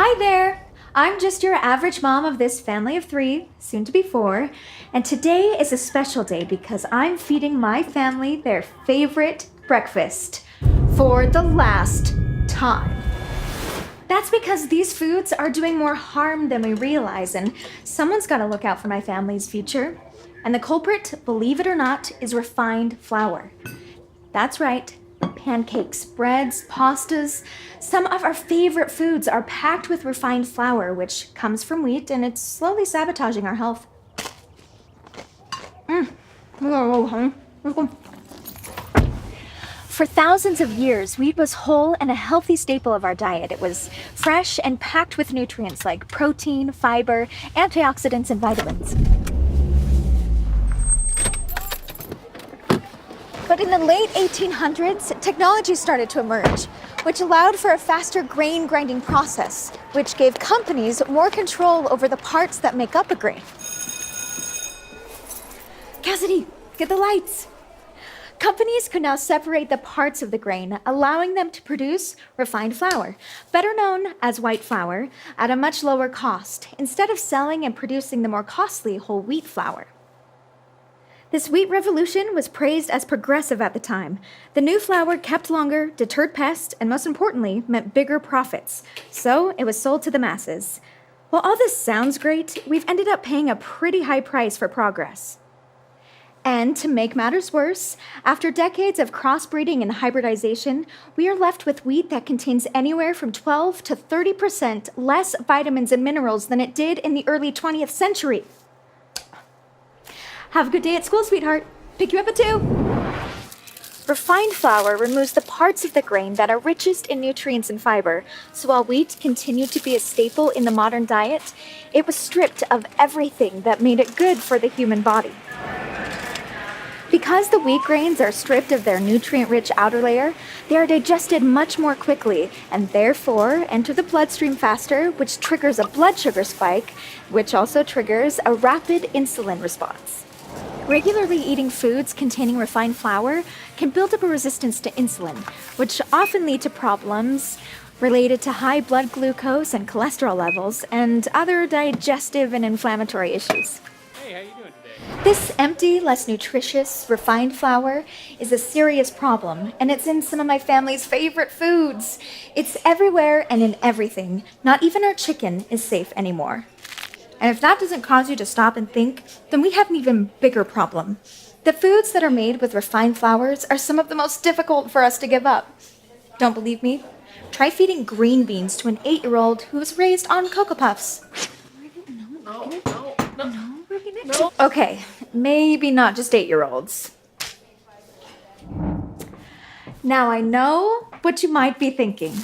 Hi there! I'm just your average mom of this family of 3, soon to be 4, and today is a special day because I'm feeding my family their favorite breakfast for the last time. That's because these foods are doing more harm than we realize, and someone's got to look out for my family's future. And the culprit, believe it or not, is refined flour. That's right. Pancakes, breads, pastas. Some of our favorite foods are packed with refined flour, which comes from wheat, and it's slowly sabotaging our health. For thousands of years, wheat was whole and a healthy staple of our diet. It was fresh and packed with nutrients like protein, fiber, antioxidants, and vitamins. But in the late 1800s, technology started to emerge, which allowed for a faster grain grinding process, which gave companies more control over the parts that make up a grain. Cassidy, get the lights. Companies could now separate the parts of the grain, allowing them to produce refined flour, better known as white flour, at a much lower cost, instead of selling and producing the more costly whole wheat flour. This wheat revolution was praised as progressive at the time. The new flour kept longer, deterred pests, and most importantly, meant bigger profits. So it was sold to the masses. While all this sounds great, we've ended up paying a pretty high price for progress. And to make matters worse, after decades of crossbreeding and hybridization, we are left with wheat that contains anywhere from 12 to 30% less vitamins and minerals than it did in the early 20th century. Have a good day at school, sweetheart. Pick you up at 2. Refined flour removes the parts of the grain that are richest in nutrients and fiber, so while wheat continued to be a staple in the modern diet, it was stripped of everything that made it good for the human body. Because the wheat grains are stripped of their nutrient-rich outer layer, they are digested much more quickly and therefore enter the bloodstream faster, which triggers a blood sugar spike, which also triggers a rapid insulin response. Regularly eating foods containing refined flour can build up a resistance to insulin, which often lead to problems related to high blood glucose and cholesterol levels and other digestive and inflammatory issues. Hey, how you doing today? This empty, less nutritious, refined flour is a serious problem, and it's in some of my family's favorite foods. It's everywhere and in everything. Not even our chicken is safe anymore. And if that doesn't cause you to stop and think, then we have an even bigger problem. The foods that are made with refined flours are some of the most difficult for us to give up. Don't believe me? Try feeding green beans to an 8-year-old who was raised on Cocoa Puffs. No. Okay, maybe not just 8-year-olds. Now I know what you might be thinking.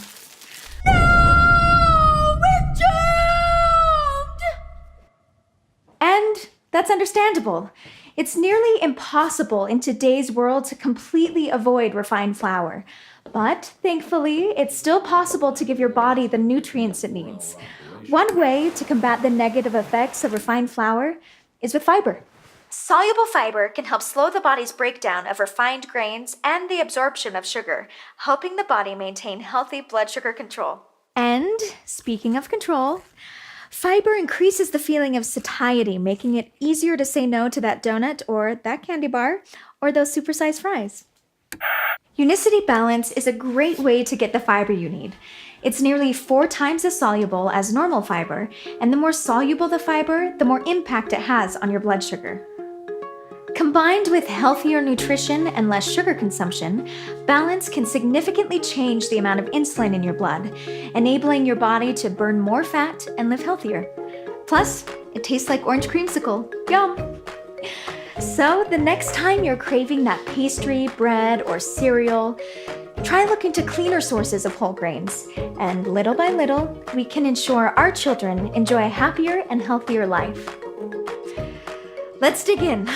And that's understandable. It's nearly impossible in today's world to completely avoid refined flour. But thankfully, it's still possible to give your body the nutrients it needs. One way to combat the negative effects of refined flour is with fiber. Soluble fiber can help slow the body's breakdown of refined grains and the absorption of sugar, helping the body maintain healthy blood sugar control. And speaking of control, fiber increases the feeling of satiety, making it easier to say no to that donut or that candy bar or those supersized fries. Unicity Balance is a great way to get the fiber you need. It's nearly 4 times as soluble as normal fiber, and the more soluble the fiber, the more impact it has on your blood sugar. Combined with healthier nutrition and less sugar consumption, Balance can significantly change the amount of insulin in your blood, enabling your body to burn more fat and live healthier. Plus, it tastes like orange creamsicle. Yum! So, the next time you're craving that pastry, bread, or cereal, try looking to cleaner sources of whole grains. And little by little, we can ensure our children enjoy a happier and healthier life. Let's dig in.